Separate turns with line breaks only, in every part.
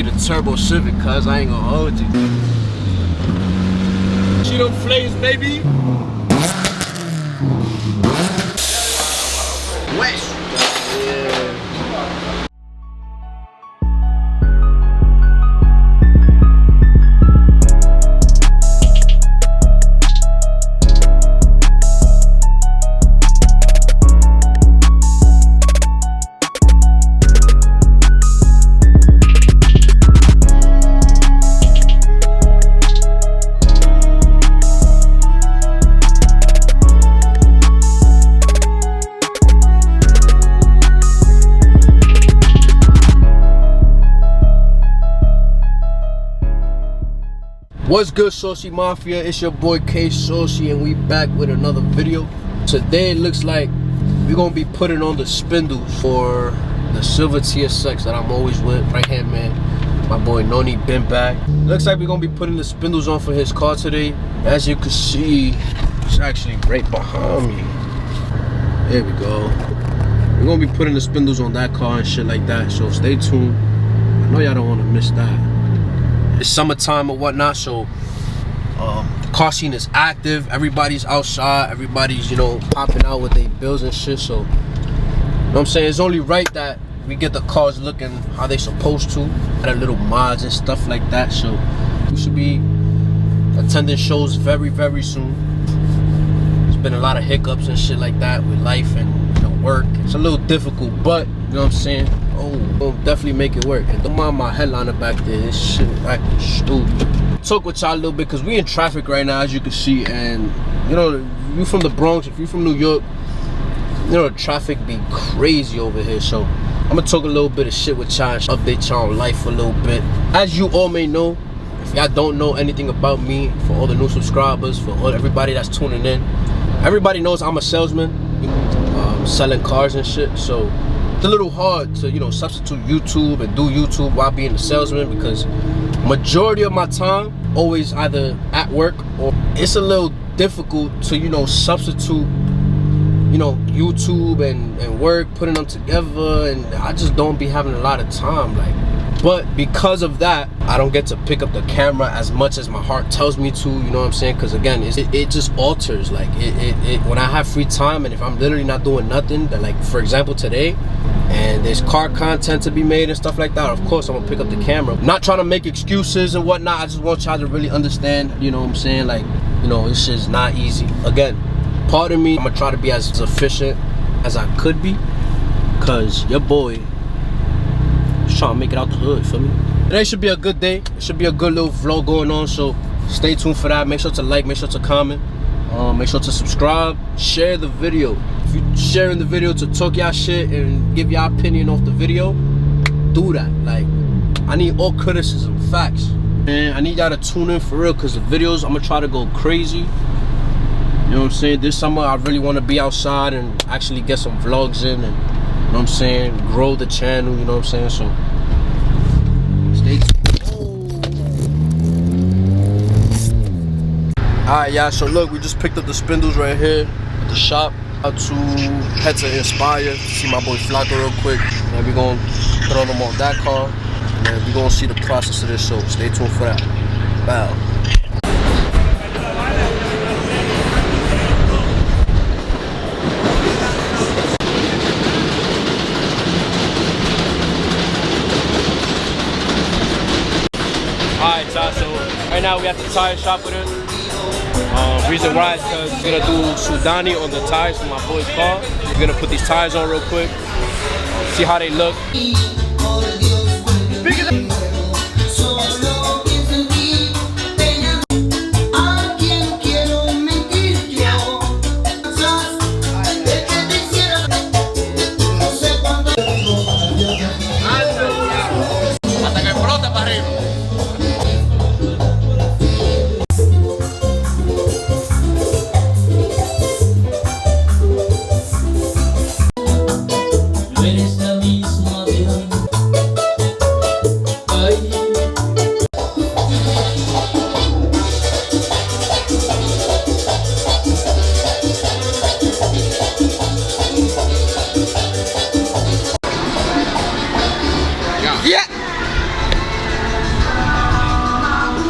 need a turbo Civic, cuz I ain't gonna hold you. See them flames, baby? West. Yeah. What's good, Saucy Mafia? It's your boy K Saucy, and we back with another video. Today it looks like we're gonna be putting on the spindles for the silver TSX that I'm always with. Right hand man, my boy Noni been back. Looks like we're gonna be putting the spindles on for his car today. As you can see, it's actually right behind me. There we go. We're gonna be putting the spindles on that car and shit like that, so stay tuned. I know y'all don't wanna miss that. It's summertime or whatnot, so the car scene is active. Everybody's outside, everybody's, you know, popping out with their bills and shit. So, you know what I'm saying? It's only right that we get the cars looking how they supposed to. Add little mods and stuff like that. So we should be attending shows very, very soon. There's been a lot of hiccups and shit like that with life and, you know, work. It's a little difficult, but you know what I'm saying? Oh, we'll definitely make it work. And don't mind my headliner back there. This shit acting stupid. Talk with y'all a little bit because we in traffic right now, as you can see. And you know, if you from the Bronx, if you from New York, you know the traffic be crazy over here. So I'm gonna talk a little bit of shit with y'all and update y'all on life a little bit. As you all may know, if y'all don't know anything about me, for all the new subscribers, for all everybody that's tuning in, everybody knows I'm a salesman, selling cars and shit. So it's a little hard to, you know, substitute YouTube and do YouTube while being a salesman, because majority of my time always either at work, or it's a little difficult to, you know, substitute, you know, YouTube and work, putting them together, and I just don't be having a lot of time, like. But because of that, I don't get to pick up the camera as much as my heart tells me to, you know what I'm saying? Because again, it just alters, like, it when I have free time and if I'm literally not doing nothing, then, like, for example, today, and there's car content to be made and stuff like that, of course I'm gonna pick up the camera. Not trying to make excuses and whatnot, I just want y'all to really understand, you know what I'm saying? Like, you know, this shit's not easy. Again, pardon me, I'm gonna try to be as efficient as I could be, because your boy trying to make it out the hood, feel me? Today should be a good day. It should be a good little vlog going on, so stay tuned for that. Make sure to like, make sure to comment, make sure to subscribe, share the video. If you're sharing the video to talk y'all shit and give y'all opinion off the video, do that. Like, I need all criticism, facts. And I need y'all to tune in for real, because the videos, I'm gonna try to go crazy. You know what I'm saying? This summer I really want to be outside and actually get some vlogs in, and you know what I'm saying, grow the channel, you know what I'm saying? So stay tuned. Alright, y'all, so look, we just picked up the spindles right here at the shop. About to head to Inspire, see my boy Flocka real quick. And then we're gonna put on them on that car, and then we're gonna see the process of this, so stay tuned for that. Bow. Alright, y'all, so right now we at the tire shop with him. Reason why is because he's gonna do Sudani on the tires for my boy's car. We're gonna put these tires on real quick, see how they look.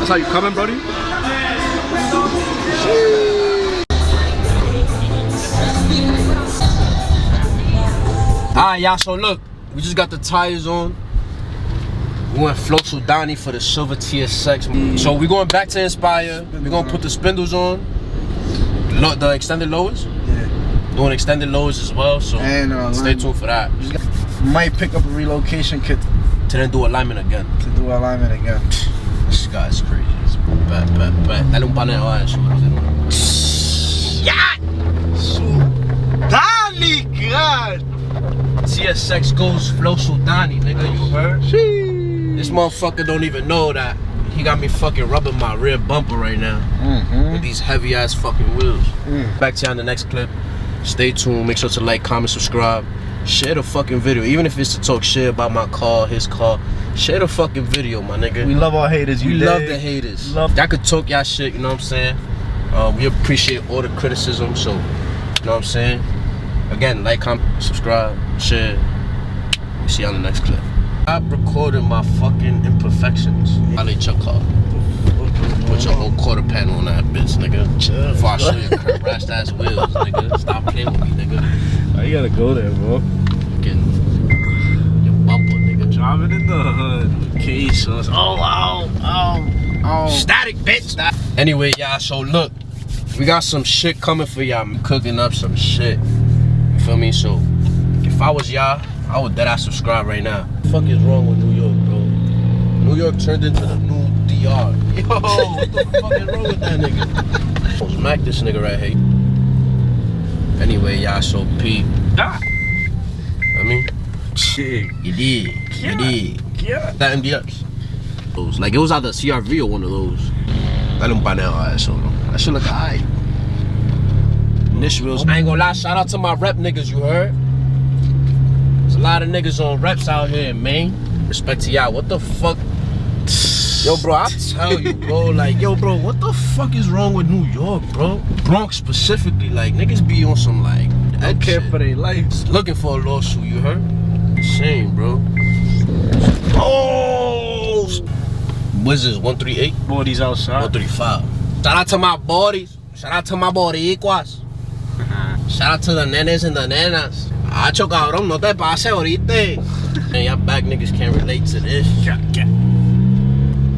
That's how you coming, brody?
Alright, y'all, so look, we just got the tires on. We went Flow Sudani for the silver TSX. So we're going back to Inspire. We're gonna put the spindles on. The extended lowers?
Yeah.
Doing extended lowers as well, so
and,
stay tuned for that.
Might pick up a relocation kit
To then do alignment again.
to do alignment again.
This guy's crazy. Bet. Dale un paneo a eso, bro. Yeah!
Sudani, God!
TSX goes Flow Sudani, nigga, you heard? This motherfucker don't even know that he got me fucking rubbing my rear bumper right now with these heavy ass fucking wheels. Back to you on the next clip. Stay tuned. Make sure to like, comment, subscribe. Share the fucking video, even if it's to talk shit about my car, his car. Share the fucking video, my nigga.
We love our haters.
We love the haters. Y'all could talk y'all shit, you know what I'm saying? We appreciate all the criticism, so, you know what I'm saying? Again, like, comment, subscribe, share. We'll see you on the next clip. Stop recording my fucking imperfections. I let your car. Put your whole quarter panel on that bitch, nigga. Before I show you curb rashed ass wheels, nigga. Stop playing with me, nigga.
Why you gotta go there, bro?
Fucking your bumper, nigga.
Driving in the hood. Quesos. Oh.
Static, bitch. Anyway, y'all, so look. We got some shit coming for y'all. I'm cooking up some shit. You feel me? So, if I was y'all, I would dead-ass subscribe right now. What the fuck is wrong with New York, bro? New York turned into the new DR. Yo, what the fuck is wrong with that nigga? Oh, smack this nigga right here. Anyway, y'all, so Pete. I mean,
shit.
You did.
Yeah.
That MDX. Like, it was either CRV or one of those. Dale un paneo a eso, bro. That shit look alright. Niche wheels. I ain't gonna lie, shout out to my rep niggas, you heard? There's a lot of niggas on reps out here, man. Respect to y'all. What the fuck? Yo, bro, I tell you, bro. Like, yo, bro, what the fuck is wrong with New York, bro? Bronx specifically. Like, niggas be on some, like,
I don't care for their lives.
Looking for a lawsuit, you heard? Shame, bro. Oh! Wizards 138.
Bodies outside.
135. Shout out to my bodies. Shout out to my boricuas. Shout out to the nenes and the nenas. Acho cabrón, no te pase ahorita. Man, y'all back niggas can't relate to this.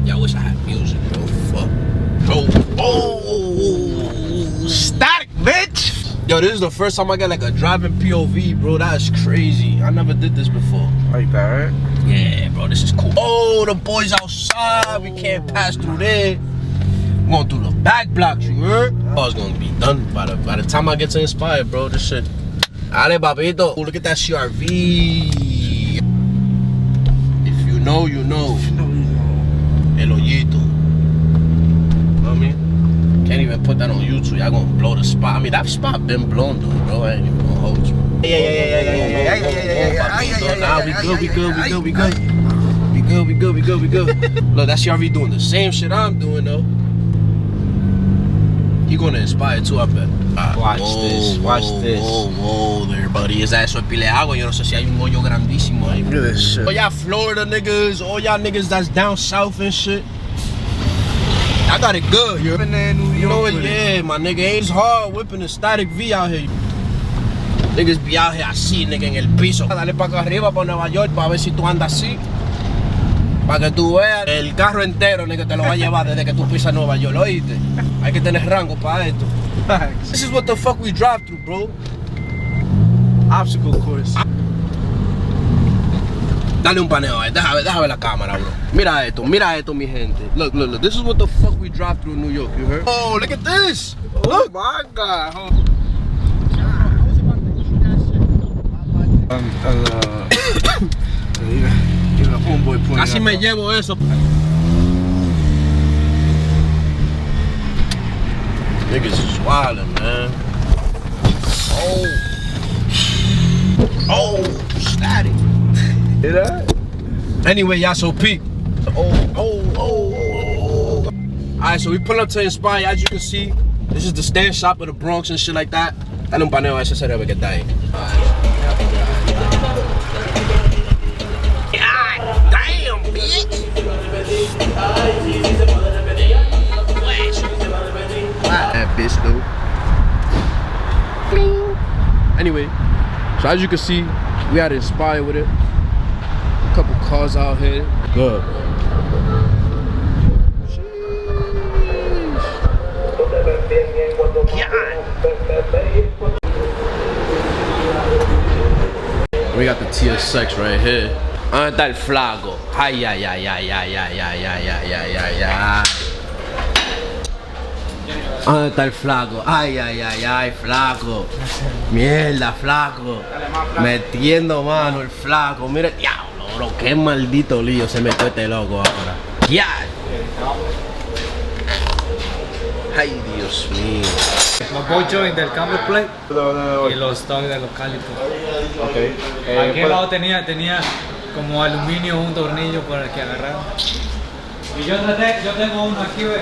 Y'all wish I had music, bro. Fuck. Bro. Oh!
Static, bitch!
Yo, this is the first time I got like a driving POV, bro. That is crazy. I never did this before.
Like that, right?
Yeah, bro, this is cool. Oh, the boys outside. We can't pass through there. We're going through the back blocks, you heard? Oh, it's gonna be done by the time I get to Inspire, bro. This shit. Ale, papito. Oh, look at that CRV. If you know, you know. El hoyito. You know what I mean? Can't even put that on YouTube. Y'all gonna blow the spot. I mean, that spot been blown, though, bro. I ain't even gonna hold you. Yeah. Nah, we good. Look, that CRV doing the same shit I'm doing, though. He gonna Inspire too, I bet.
Watch this.
Whoa there, buddy. His ass fue pile agua. Yo no sé si hay un hoyo grandísimo ahí.
Look at this shit.
All y'all Florida niggas, all y'all niggas that's down south and shit. I got it good, you know it, yeah, my nigga. It's hard whipping a static V out here. Niggas be out here así, nigga, en el piso. Dale pa' acá arriba, pa' Nueva York, pa' ver si tú andas así. Pa' que tú veas, el carro entero, nigga, te lo va a llevar desde que tú pisas Nueva York, ¿oíste? Hay que tener rango pa' esto. This is what the fuck we drive through, bro.
Obstacle course.
Dale un paneo, déjame ver la cámara, bro. Mira esto, mi gente. Look. This is what the fuck we drive through New York, you heard? Oh, look at this.
Oh my God.
Casi me llevo eso. Niggas is wildin', man. Oh, static.
Hear that?
Anyway, y'all, so peep. Alright, so we pull up to Inspire. As you can see, this is the stand shop of the Bronx and shit like that. Dale un paneo a ese cerebro que está ahí. God damn, bitch. bitch though. Anyway, so as you can see, we got inspired with it. A couple cars out here. Good. We got the TSX right here. ¿Dónde está el flaco? Ay, ay, ay, ay, ay, ay, ay, ay, ay, ay, ay, ay. ¿Dónde está el flaco? Ay, ay, ay, ay, flaco. Mierda, flaco. Metiendo mano el flaco. Mira, diablo, bro. Qué maldito lío se metió este loco ahora. Ya. Ay, Dios mío.
Los bochos del Camber plate y los stocks de los calipos.
Okay.
Aquí al lado tenía como aluminio un tornillo para que agarrara. Y yo tengo uno aquí, ve.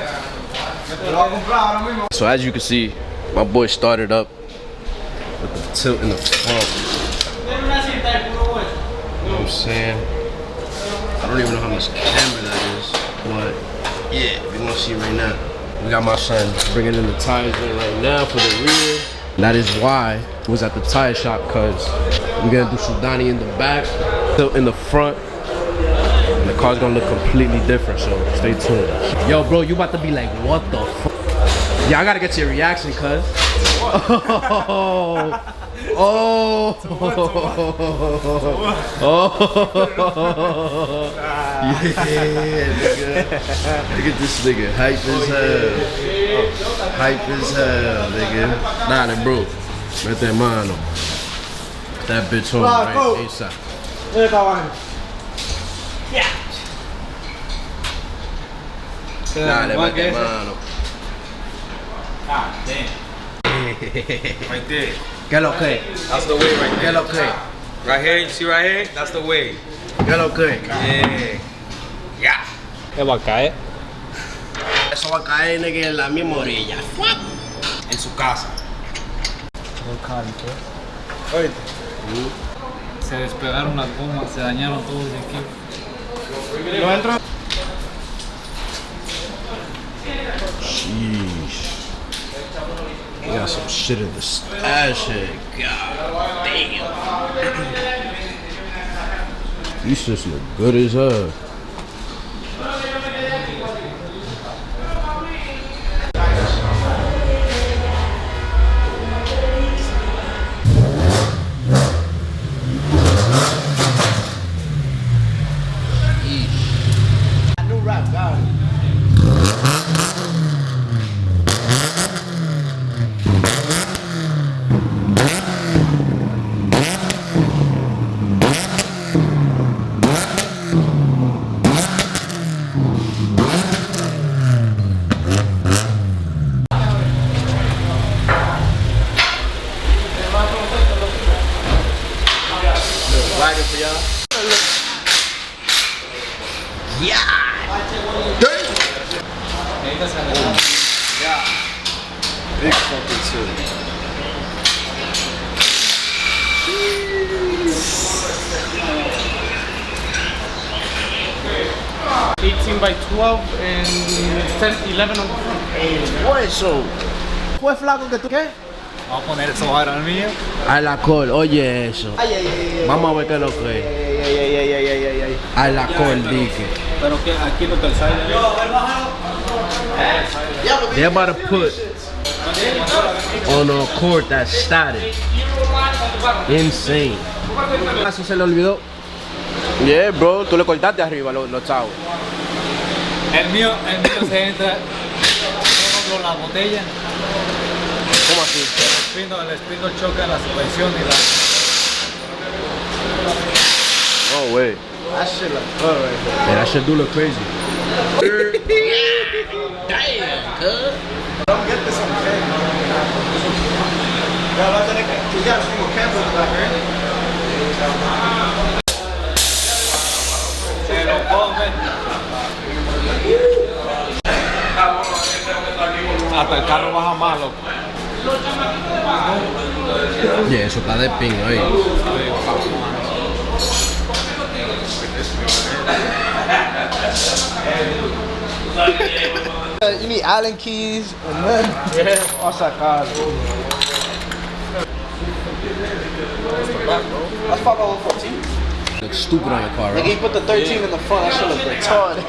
So as you can see, my boy started up with the tilt in the front. You know what I'm saying? I don't even know how much camber that is, but yeah, we're gonna see right now. We got my son bringing in the tires in right now for the rear. That is why it was at the tire shop, cause we're gonna do Sudani in the back, tilt in the front, and the car's gonna look completely different, so stay tuned. Yo, bro, you about to be like, what the fuck? Yeah, I gotta get your reaction, cuz. Oh. Oh. Oh. Yeah, nigga. Look at this nigga. Hype as hell. Hype as hell, nigga. Nah, then, bro. Mete mano. That bitch home, right? ASAP. Nah, then mete mano.
Ah, damn.
Right there.
¿Qué lo que?
That's the way right
¿Qué
there.
lo que?
Right here, you see right here? That's the way.
¿Qué lo que?
Yeah. Yeah.
¿Qué va a caer?
Eso va a caer, nigga, en la misma orilla.
En su casa.
Los calipos.
Oye.
Se despegaron las gomas, se dañaron todos de aquí.
¿No entro?
Sheesh. We got some shit in the stash here. God damn. These shits look good as hell. Wagon for y'all. Yeah.
Yeah. Big fucking too.
18 by 12 and 10, 11 on the front.
What eso? ¿Fue flaco que tú qué?
Vamos a poner eso ahora al mío.
Al alcohol, oye eso. Vamos a ver qué es lo que es. Al alcohol, dije.
Pero que aquí no te el sale.
They're about to put on a cord that's static. Insane. Eso se le olvidó. Yeah, bro, tú le cortaste arriba los chavos.
El mío se entra con la botella.
¿Cómo así?
El espino choca la suspensión y la...
Oh, wait.
That shit look good right there.
Yeah, that shit do look crazy.
Damn, cuz. Don't get this on camera. Ya, va a tener que... Tú ya tengo Camber back here.
Se lo come. Hasta el carro baja más, loco.
Yeah, eso está de ping ahí.
You need Allen keys and then yeah. That's 514.
Looks stupid on your car,
Like
right?
he put the 13 in the front, that shit look retarded.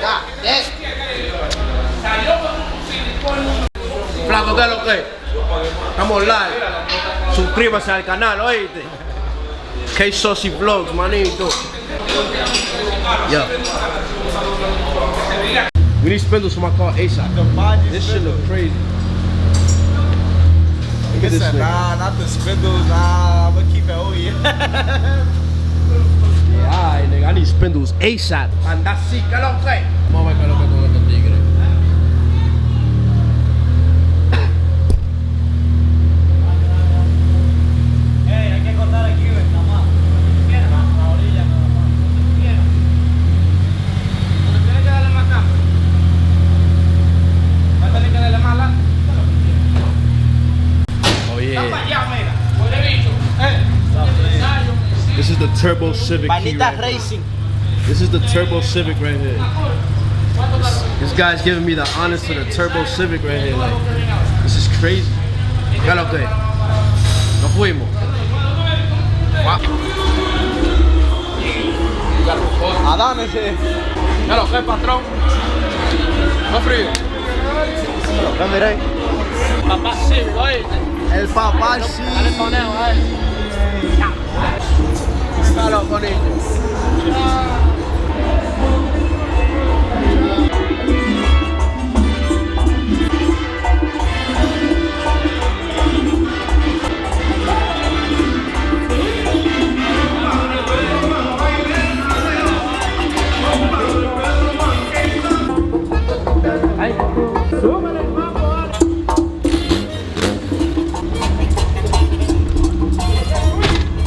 God damn.
Flaco, ¿qué es lo que? Estamos live. Suscríbase al canal, oíste. K-Saucy Vlogs, manito. Yeah. We need spindles for my car ASAP. This shit look crazy. Look at this thing.
Nah, not the spindles, nah, I'm gonna keep it over here.
Yeah, alright, nigga. I need spindles ASAP. And that's it. ¿Qué es lo que? Vamos a ver qué es lo que con estos tigres. This is the Turbo Civic key right
Racing.
here. This is the Turbo Civic right here. This guy's giving me the honors to the Turbo Civic right here. Like, this is crazy. ¿Qué lo que? Nos fuimos.
Adánese.
¿Qué lo que, patrón? No frío.
Ya miré.
Papá sí, oíste.
El papá sí.
Dale conejo,
¿Qué lo con ellos?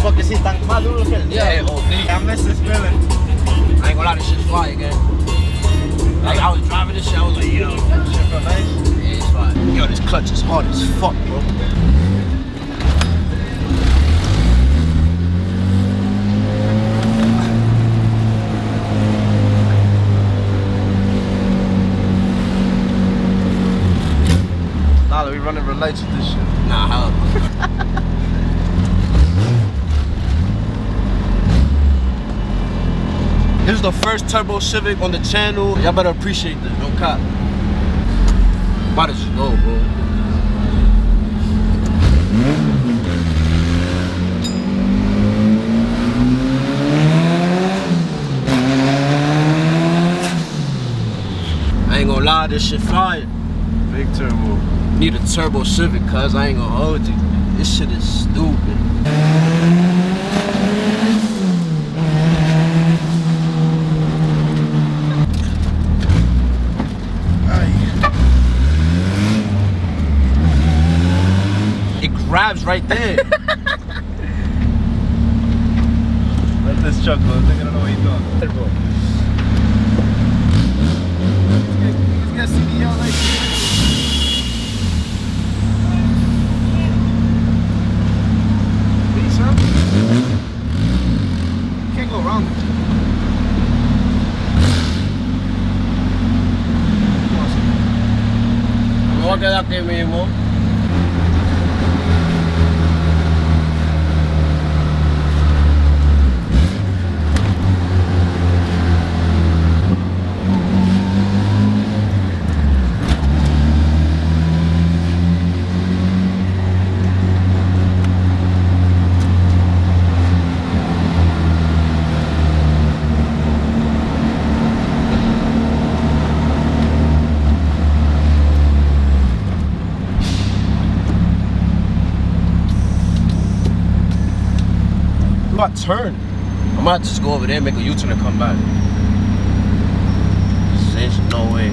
Porque si están más duros que el diablo. I miss this feeling.
I ain't gonna lie, this shit's fire, again. Like, I was driving this shit, I was like, yo,
That shit feel nice.
yeah, it's fire. Yo, this clutch is hard as fuck, bro.
Nah, we running red lights with this shit.
Nah, hell no. This is the first Turbo Civic on the channel. Y'all better appreciate this, no cop. About to just go, bro. I ain't gonna lie, this shit fire.
Big turbo.
Need a Turbo Civic, cuz I ain't gonna hold you. This shit is stupid. It grabs right there.
Let this truck go. They're gonna know what he's doing. Turbo. Let's get CDL like Please, sir. Can't go wrong with you.
Me voy a quedar aquí mismo. I turn. I might just go over there, make a U-turn and come back. There's no way.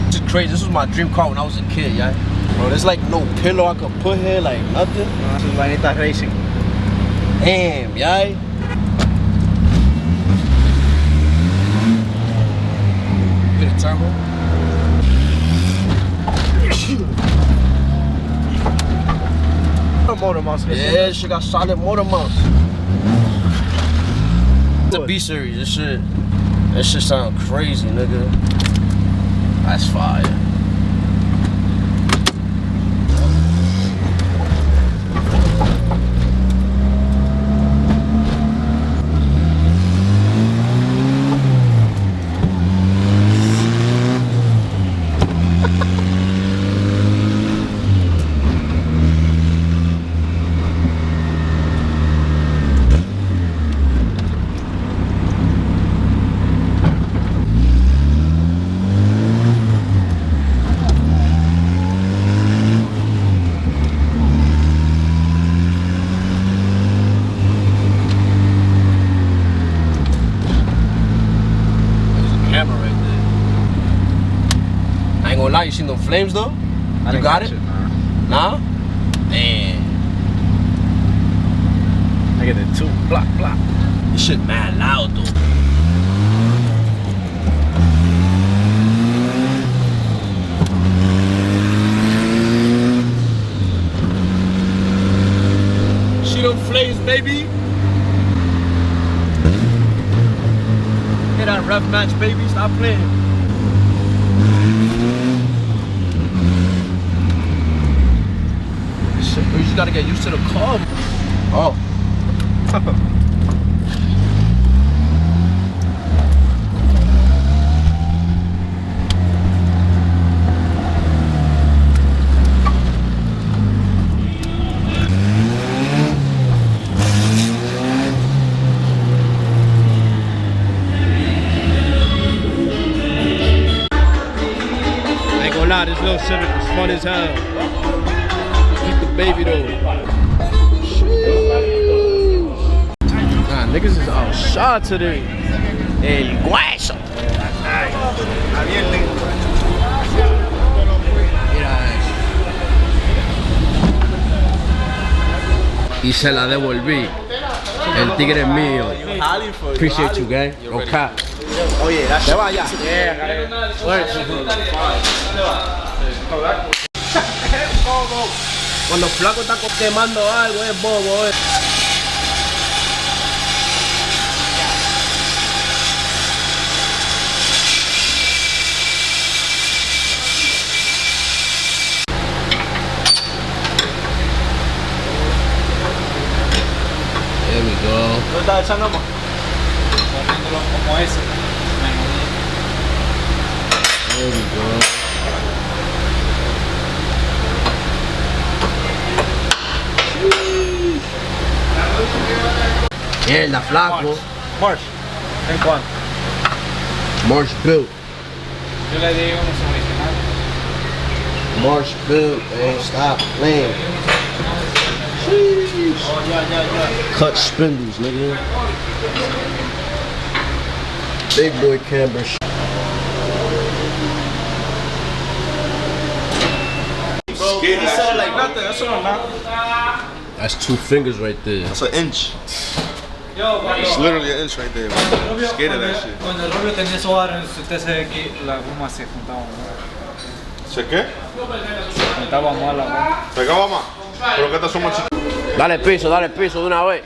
This is crazy. This was my dream car when I was a kid, yeah. Bro, there's like no pillow I could put here, like nothing.
This is Vanita Racing.
Damn, yeah. Bit of turbo.
Motor mouse.
Yeah, she got solid motor mounts. It's a B series, this shit. That shit sound crazy, nigga. That's fire. You seen them flames though? You got it? Nah? Man.
I get it too. Block, block.
This shit mad loud though. See them flames, baby? Hear that ref match, baby? Stop playing. You just gotta get used to the car. Oh. I ain't gonna lie, this little Civic was fun as hell. Baby though. Nah, niggas is outside today. El Guaso. Y se la devolví. El tigre es mío. Appreciate you, gang. No cap.
Oye,
Te vaya. Cuando el flaco está quemando algo es bobo, There we go.
¿Dónde está echando más?
Poniéndolo como ese.
There we go. Mierda, flaco.
Marsh. ¿En cuánto?
Marsh built.
Yo le digo unos originales.
Marsh built, man. Stop playing. Sheesh.
Oh, yeah.
Cut spindles, nigga. Big boy Camber.
Bro, he said it like nothing. That's what I'm not.
That's 2 fingers right there.
That's an inch.
Yo,
It's literally an inch right there.
cuando
Scared of that shit.
Cuando el Rubio tenía esos aros, usted sabe que la goma se juntaba mal.
¿Se qué?
Se juntaba mal la goma.
¿Pegaba más? Pero que estas son más chiquitas.
Dale piso de una vez.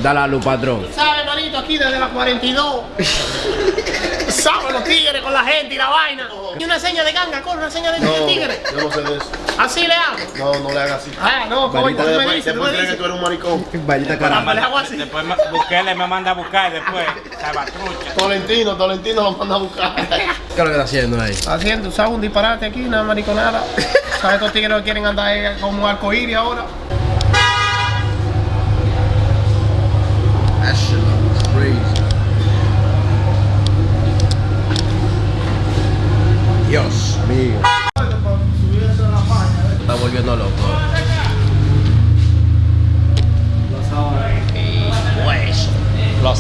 Dale a luz, patrón.
¿Sabes, manito? Aquí desde la 42. ¿Sabes los tigres con la gente y la vaina? Y una seña de ganga, con una seña de tigre.
Yo no sé de eso.
Así le hago.
No le hagas así.
Ah, no, coño, tú me dices, tú me
Después creen que
dices.
tú eres un maricón.
Bailita
Para le hago así.
Después Bukele me manda a buscar después. Salvatrucha.
Tolentino lo manda a buscar.
¿Qué es lo que está haciendo ahí?
Haciendo, ¿sabes? Un disparate aquí, una mariconada. ¿Sabes? Estos tigres quieren andar ahí como arcoíris ahora.
That shit looks crazy. Dios mío. Está volviendo loco.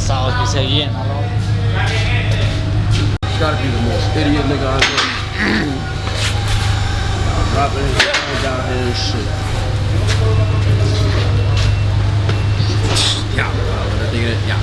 Asado que se llena, ¿no?
Gotta be the most idiot nigga I know. Dropping his phone down here and shit. Yeah, bro. Yeah.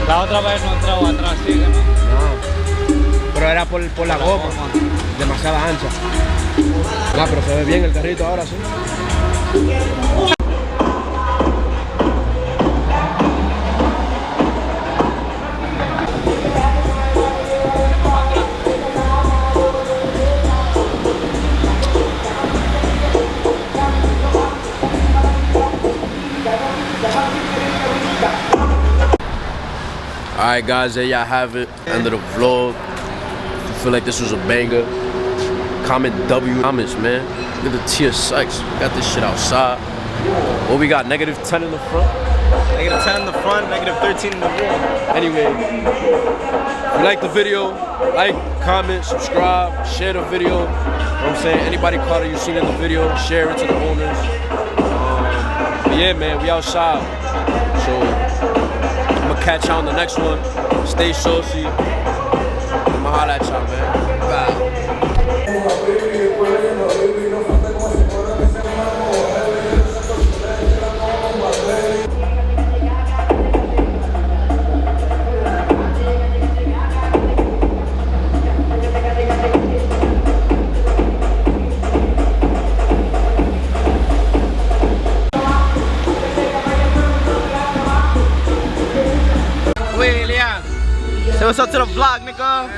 La otra vez no entraba atrás, sí, ¿no?
No, pero era por la goma, demasiada ancha. No, pero se ve bien el carrito ahora, sí. Alright guys, there y'all have it. End of the vlog. If you feel like this was a banger, comment W comments, man. Look at the TSX. Got this shit outside. What we got? -10 in the front.
-10 in the front, -13 in the rear.
Anyway, if you like the video, like, comment, subscribe, share the video. You know what I'm saying? Anybody caught it you seen in the video, share it to the owners. But yeah, man, we outside. So I'm gonna catch y'all on the next one. Stay saucy. I'ma holla at y'all, man. Bye.
Say what's up to the vlog, nigga.